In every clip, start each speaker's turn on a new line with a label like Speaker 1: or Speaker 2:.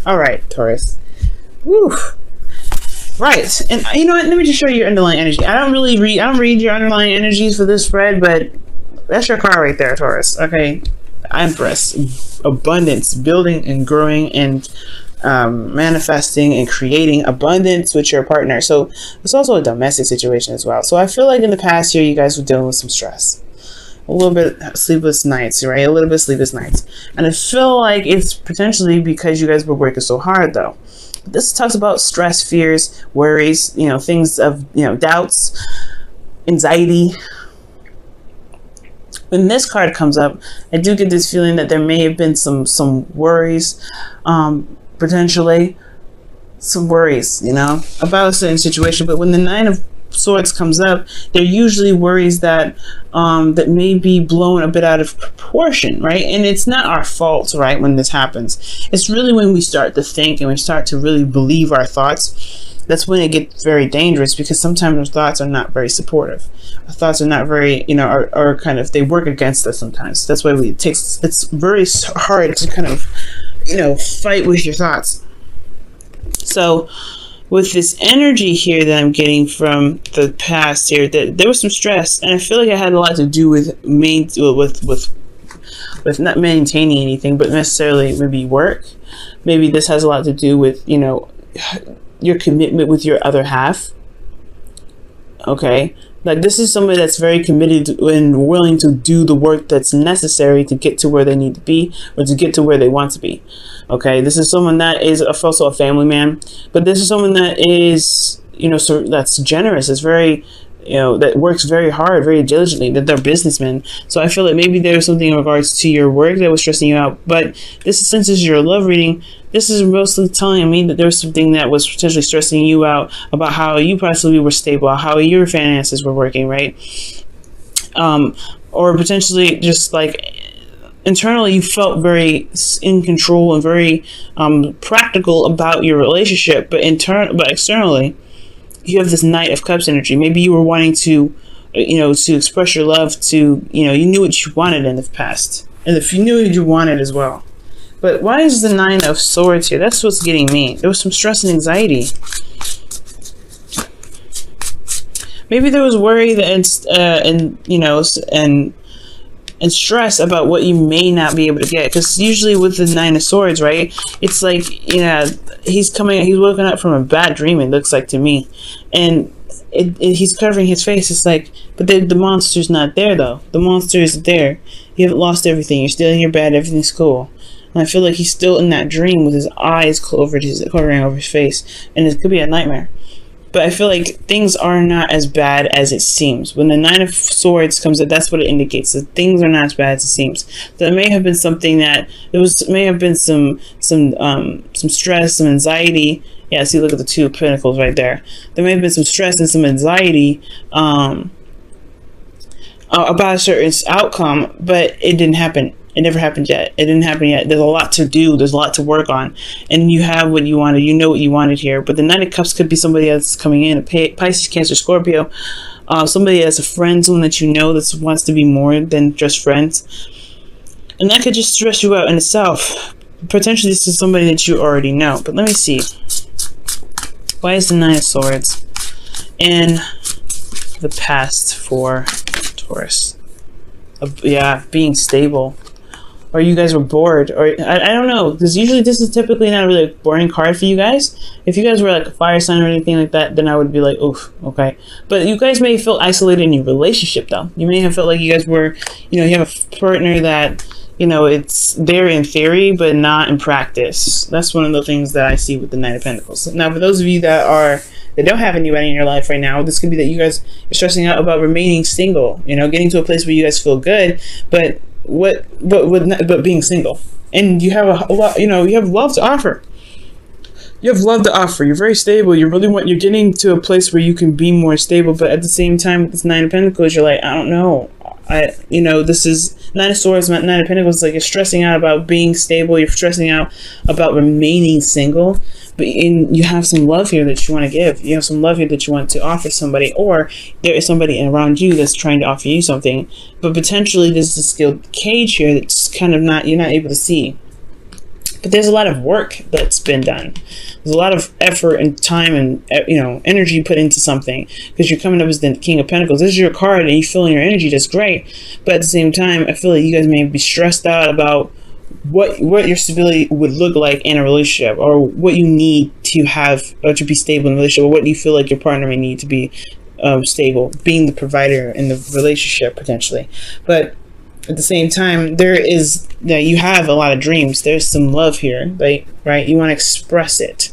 Speaker 1: All right, Taurus. Woo. Right, and you know what? Let me just show you your underlying energy. I don't read your underlying energies for this spread, but that's your card right there, Taurus. Okay, Empress, abundance, building and growing and manifesting and creating abundance with your partner. So it's also a domestic situation as well. So I feel like in the past year, you guys were dealing with some stress. A little bit sleepless nights, right? A little bit sleepless nights. And I feel like it's potentially because you guys were working so hard, though. This talks about stress, fears, worries, you know, things of, you know, doubts, anxiety. When this card comes up, I do get this feeling that there may have been some worries, potentially some worries, you know, about a certain situation. But when the Nine of Swords comes up, they're usually worries that that may be blown a bit out of proportion, right? And it's not our fault, right, when this happens. It's really when we start to think and we start to really believe our thoughts. That's when it gets very dangerous, because sometimes our thoughts are not very supportive. Our thoughts are not very, you know, are kind of, they work against us sometimes. That's why it's very hard to kind of, you know, fight with your thoughts. So with this energy here that I'm getting from the past here, that there was some stress, and I feel like it had a lot to do with not maintaining anything, but necessarily maybe work. Maybe this has a lot to do with, you know, your commitment with your other half. Okay, like this is somebody that's very committed and willing to do the work that's necessary to get to where they need to be, or to get to where they want to be. Okay, this is someone that is also a family man, but this is someone that is, you know, so that's generous. It's very, you know, that works very hard, very diligently, that they're businessmen. So I feel like maybe there's something in regards to your work that was stressing you out. But this is, since this is your love reading, this is mostly telling me that there's something that was potentially stressing you out about how you possibly were stable, how your finances were working, right? Or potentially just like internally you felt very in control and very practical about your relationship, but externally you have this Knight of Cups energy. Maybe you were wanting to, you know, to express your love to, you know, you knew what you wanted in the past, and if you knew what you wanted as well. But why is the Nine of Swords here? That's what's getting me. There was some stress and anxiety. Maybe there was worry and you know, and stress about what you may not be able to get. Because usually with the Nine of Swords, right, it's like, you know, he's woken up from a bad dream, it looks like to me, and he's covering his face. It's like, but the monster's not there though. The monster is there. You haven't lost everything. You're still in your bed. Everything's cool. And I feel like he's still in that dream with his eyes covering over his face, and it could be a nightmare. But I feel like things are not as bad as it seems. When the Nine of Swords comes up, that's what it indicates, that things are not as bad as it seems. There may have been something that may have been some stress, some anxiety. Yeah, see, look at the Two of Pentacles right there. There may have been some stress and some anxiety about a certain outcome, but it didn't happen. It never happened yet. It didn't happen yet. There's a lot to do. There's a lot to work on. And you have what you wanted. You know what you wanted here. But the Nine of Cups could be somebody that's coming in, a Pisces, Cancer, Scorpio. Somebody that's a friend, someone that you know that wants to be more than just friends. And that could just stress you out in itself. Potentially this is somebody that you already know. But let me see. Why is the Nine of Swords in the past for Taurus? Yeah, being stable. Or you guys were bored, or I don't know, because usually this is typically not a really boring card for you guys. If you guys were like a fire sign or anything like that, then I would be like, oof, okay. But you guys may feel isolated in your relationship though. You may have felt like you guys were, you know, you have a partner that, you know, it's there in theory but not in practice. That's one of the things that I see with the Knight of Pentacles. Now for those of you that don't have anybody in your life right now, this could be that you guys are stressing out about remaining single, you know, getting to a place where you guys feel good, but being single, and you have a lot, you know, you have love to offer. You have love to offer. You're very stable. You're getting to a place where you can be more stable, but at the same time with this Nine of Pentacles, you're like, I don't know. You know, this is Nine of Swords, Nine of Pentacles. Like, you're stressing out about being stable. You're stressing out about remaining single. But you have some love here that you want to give. You have some love here that you want to offer somebody, or there is somebody around you that's trying to offer you something. But potentially there's a skilled cage here that's kind of you're not able to see. But there's a lot of work that's been done. There's a lot of effort and time and energy put into something, because you're coming up as the King of Pentacles. This is your card and you feel in your energy. That's great. But at the same time, I feel like you guys may be stressed out about what your stability would look like in a relationship, or what you need to have or to be stable in a relationship, or what you feel like your partner may need to be stable, being the provider in the relationship potentially. But at the same time, you have a lot of dreams. There's some love here, right? You want to express it,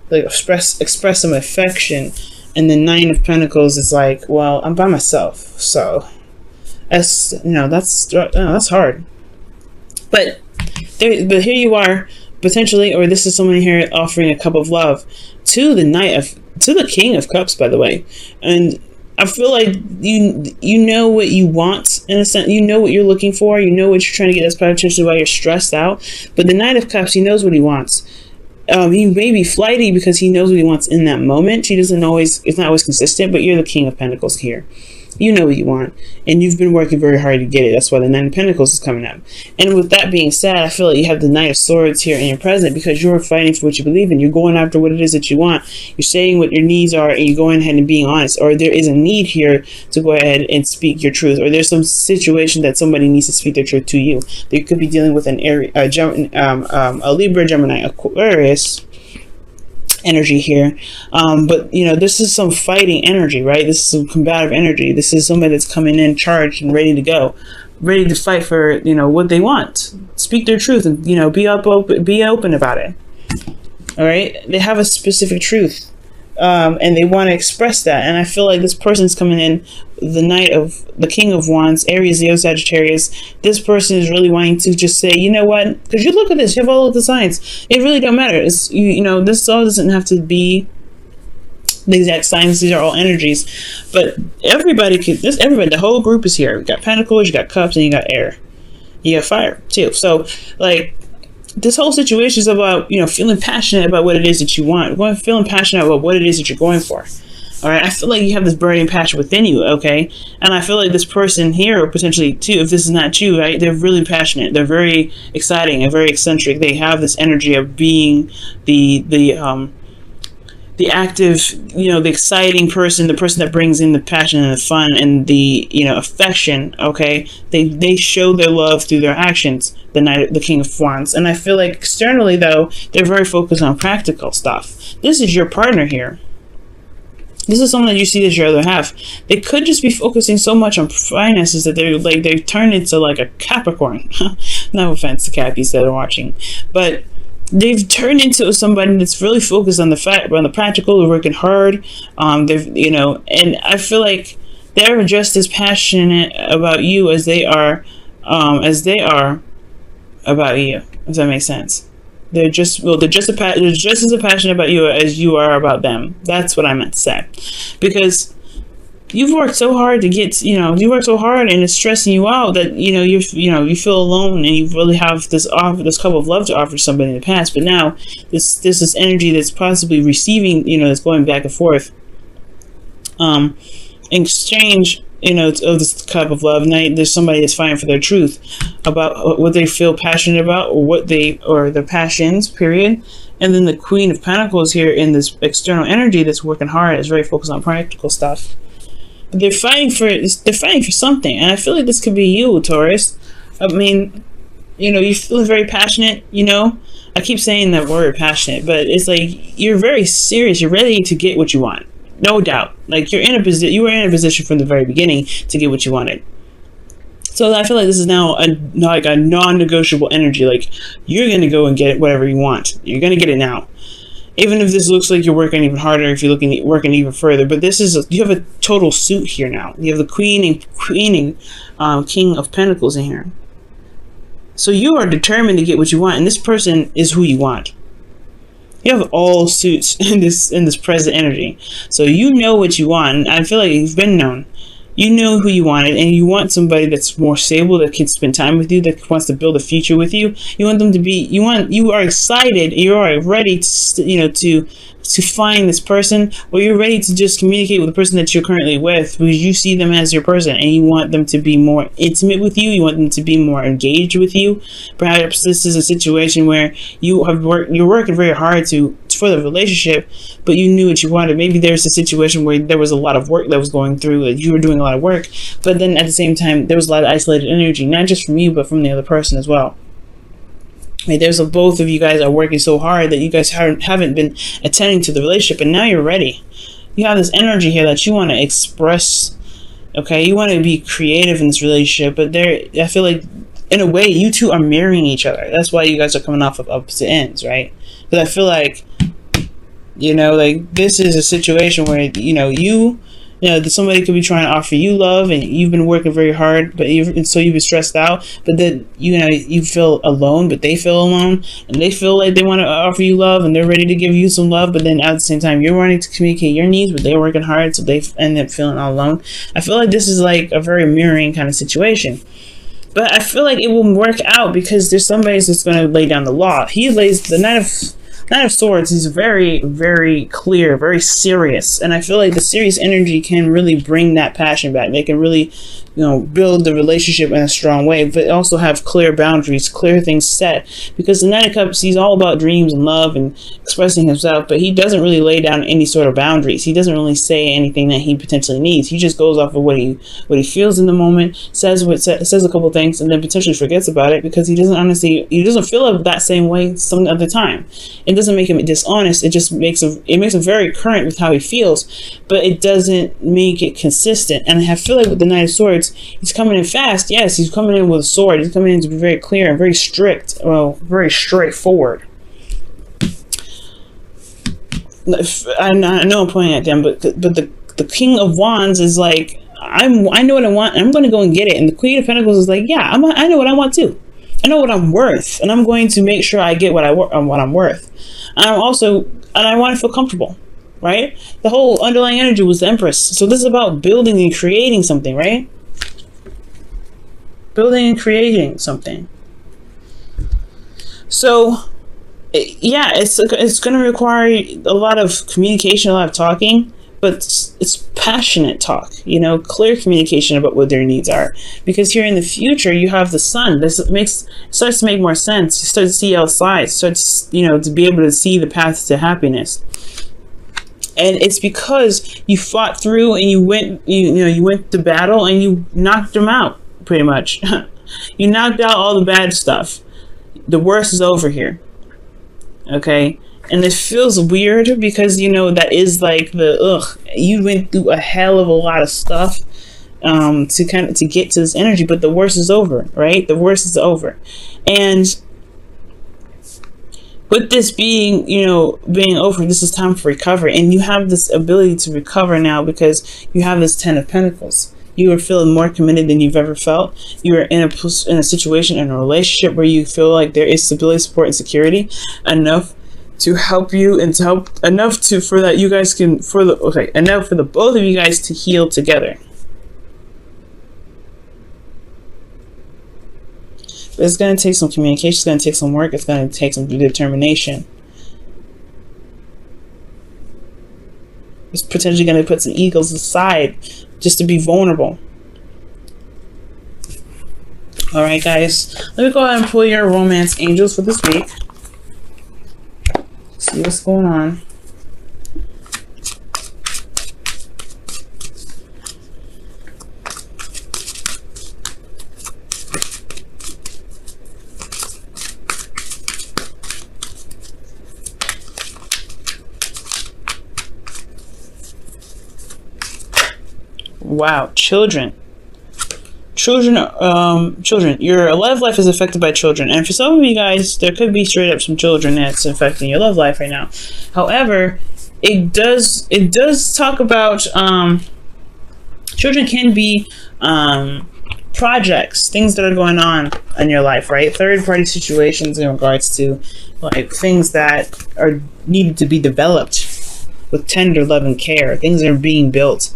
Speaker 1: like express some affection. And the Nine of Pentacles is like, well, I'm by myself, so that's hard. But here you are, potentially, or this is someone here offering a cup of love to the King of Cups, by the way. And I feel like you know what you want, in a sense. You know what you're looking for. You know what you're trying to get. That's potentially why you're stressed out. But the Knight of Cups, he knows what he wants. He may be flighty because he knows what he wants in that moment. It's not always consistent, but you're the King of Pentacles here. You know what you want, and you've been working very hard to get it. That's why the Nine of Pentacles is coming up. And with that being said, I feel like you have the Knight of Swords here in your present, because you're fighting for what you believe in. You're going after what it is that you want. You're saying what your needs are, and you're going ahead and being honest. Or there is a need here to go ahead and speak your truth. Or there's some situation that somebody needs to speak their truth to you. They could be dealing with a Libra, Gemini, Aquarius energy here, but this is some fighting energy, right? This is some combative energy. This is somebody that's coming in charged and ready to go, ready to fight for what they want, speak their truth, and be open about it. All right, they have a specific truth, and they want to express that. And I feel like this person's coming in, the King of Wands, Aries, Leo, Sagittarius. This person is really wanting to just say, you know what? Because you look at this, you have all of the signs. It really don't matter. It's this all doesn't have to be the exact signs. These are all energies, but everybody, the whole group is here. You got Pentacles, you got Cups, and you got Air. You got Fire too. So like, this whole situation is about, feeling passionate about what it is that you want. Feeling passionate about what it is that you're going for. All right. I feel like you have this burning passion within you. Okay. And I feel like this person here, or potentially too, if this is not you, right, they're really passionate. They're very exciting and very eccentric. They have this energy of being the active, the exciting person, the person that brings in the passion and the fun and the, affection. Okay. They show their love through their actions, the King of Wands. And I feel like externally, though, they're very focused on practical stuff. This is your partner here. This is someone that you see as your other half. They could just be focusing so much on finances that they turn into like a Capricorn. No offense to Cappies that are watching, but they've turned into somebody that's really focused on the practical. They're working hard. And I feel like they're just as passionate about you as they are about you. If that makes sense. They're just as passionate about you as you are about them. That's what I meant to say. Because you've worked so hard to get, you work so hard, and it's stressing you out that, you feel alone, and you really have this cup of love to offer somebody in the past. But now this energy that's possibly receiving, that's going back and forth, in exchange, of this cup of love. Now there's somebody that's fighting for their truth about what they feel passionate about, or their passions, period. And then the Queen of Pentacles here in this external energy that's working hard, is very focused on practical stuff. They're fighting for something, and I feel like this could be you, Taurus. I mean, you feel very passionate. I keep saying that word, passionate, but it's like you're very serious. You're ready to get what you want. No doubt. Like you were in a position from the very beginning to get what you wanted. So I feel like this is now a non-negotiable energy. Like you're going to go and get whatever you want. You're going to get it now. Even if this looks like you're working even harder, if you're working even further. But you have a total suit here now. You have the King of Pentacles in here. So you are determined to get what you want, and this person is who you want. You have all suits in this present energy. So you know what you want. And I feel like you've been known. You know who you wanted, and you want somebody that's more stable, that can spend time with you, that wants to build a future with you. You want them to be, you are excited, you are ready to to find this person, or you're ready to just communicate with the person that you're currently with because you see them as your person and you want them to be more intimate with you. You want them to be more engaged with you. Perhaps this is a situation where you're working very hard for the relationship, but you knew what you wanted. Maybe there's a situation where there was a lot of work that was going through, you were doing a lot of work, but then at the same time there was a lot of isolated energy, not just from you but from the other person as well. Right, there's both of you guys are working so hard that you guys haven't been attending to the relationship, and now you're ready. You have this energy here that you want to express. Okay, you want to be creative in this relationship, but I feel like in a way you two are mirroring each other. That's why you guys are coming off of opposite ends, right? Because I feel like, like this is a situation where somebody could be trying to offer you love, and you've been working very hard, so you've been stressed out. But then you feel alone, but they feel alone, and they feel like they want to offer you love, and they're ready to give you some love. But then at the same time, you're wanting to communicate your needs, but they're working hard, so they end up feeling all alone. I feel like this is like a very mirroring kind of situation. But I feel like it will work out because there's somebody that's going to lay down the law. He lays the Knight of Swords. He's very, very clear, very serious, and I feel like the serious energy can really bring that passion back. They can really, build the relationship in a strong way, but also have clear boundaries, clear things set. Because the Knight of Cups, he's all about dreams and love and expressing himself, but he doesn't really lay down any sort of boundaries. He doesn't really say anything that he potentially needs. He just goes off of what he feels in the moment, says a couple things, and then potentially forgets about it because he doesn't feel that same way some other time. It doesn't make him dishonest. It just makes him very current with how he feels, but it doesn't make it consistent. And I feel like with the Knight of Swords, he's coming in fast. Yes, he's coming in with a sword. He's coming in to be very clear and very strict. Well, very straightforward. I know I'm pointing at them, but the King of Wands is like, I know what I want, and I'm going to go and get it. And the Queen of Pentacles is like, yeah, I know what I want too. I know what I'm worth, and I'm going to make sure I get what I'm worth. And I want to feel comfortable, right? The whole underlying energy was the Empress. So this is about building and creating something, right? Building and creating something. So, yeah, it's going to require a lot of communication, a lot of talking, but it's passionate talk, clear communication about what their needs are. Because here in the future, you have the Sun. This starts to make more sense. You start to see outside, starts, to be able to see the path to happiness. And it's because you fought through and you went to battle and you knocked them out, pretty much. You knocked out all the bad stuff. The worst is over here. Okay? And it feels weird because, that is like you went through a hell of a lot of stuff to get to this energy, but the worst is over, right? The worst is over. And with this being over, this is time for recovery. And you have this ability to recover now because you have this 10 of Pentacles. You are feeling more committed than you've ever felt. You are in a situation, in a relationship where you feel like there is stability, support, and security enough to help you, and to help enough for the both of you guys to heal together. But it's going to take some communication. It's going to take some work. It's going to take some determination. It's potentially going to put some egos aside just to be vulnerable. All right, guys. Let me go ahead and pull your romance angels for this week. See what's going on. Wow, children, your love life is affected by children, and for some of you guys, there could be straight up some children that's affecting your love life right now. However, it does talk about children can be projects, things that are going on in your life, right? Third party situations in regards to like things that are needed to be developed with tender love and care, things that are being built.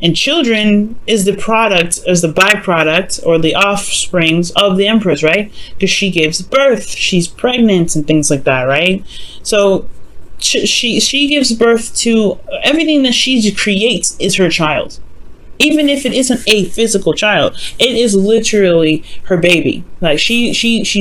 Speaker 1: And children is the byproduct or the offsprings of the Empress, right? Because she gives birth, she's pregnant and things like that, right? So she gives birth to everything that she creates is her child. Even if it isn't a physical child, it is literally her baby. Like she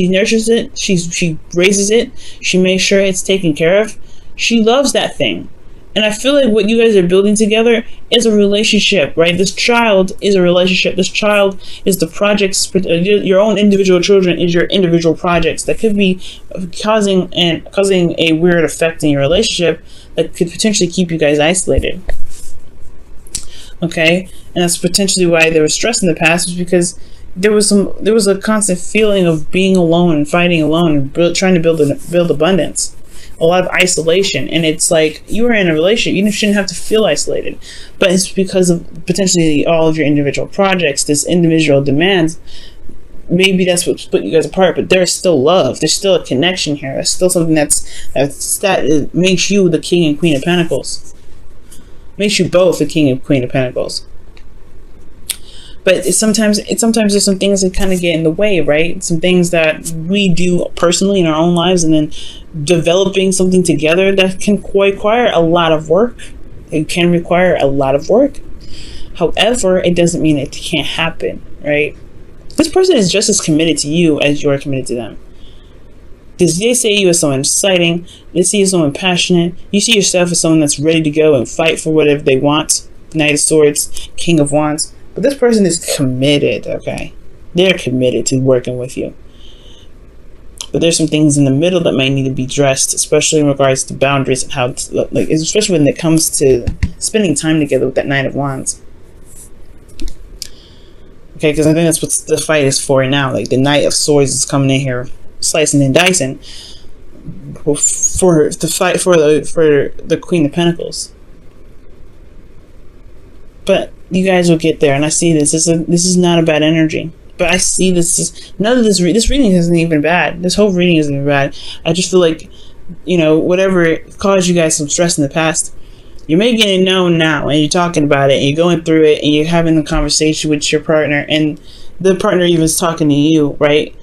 Speaker 1: nurtures it, she raises it, she makes sure it's taken care of. She loves that thing. And I feel like what you guys are building together is a relationship, right? This child is a relationship. This child is the projects. Your own individual children is your individual projects that could be causing a weird effect in your relationship that could potentially keep you guys isolated. Okay, and that's potentially why there was stress in the past, was because there was a constant feeling of being alone and fighting alone and trying to build abundance. A lot of isolation, and it's like you were in a relationship, you shouldn't have to feel isolated, but it's because of potentially all of your individual projects, this individual demands. Maybe that's what split you guys apart, but there's still love, there's still a connection here, there's still something that makes you the king and queen of pentacles, makes you both the king and queen of pentacles. But sometimes there's some things that kind of get in the way, right? Some things that we do personally in our own lives, and then developing something together that can require a lot of work. It can require a lot of work. However, it doesn't mean it can't happen, right? This person is just as committed to you as you're committed to them. Because they see you as someone exciting, they see you as someone passionate, you see yourself as someone that's ready to go and fight for whatever they want. Knight of Swords, King of Wands. But this person is committed, okay? They're committed to working with you. But there's some things in the middle that might need to be addressed, especially in regards to boundaries and how to, like, especially when it comes to spending time together with that Knight of Wands. Okay, because I think that's what the fight is for now. Like, the Knight of Swords is coming in here, slicing and dicing for the fight for the Queen of Pentacles. But you guys will get there, and I see this. This is not a bad energy, but I see this. None of this reading isn't even bad. This whole reading isn't even bad. I just feel like, you know, whatever caused you guys some stress in the past, you're making it known now, and you're talking about it, and you're going through it, and you're having a conversation with your partner, and the partner even is talking to you, right?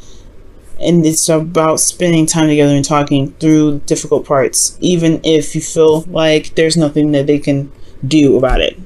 Speaker 1: And it's about spending time together and talking through difficult parts, even if you feel like there's nothing that they can do about it.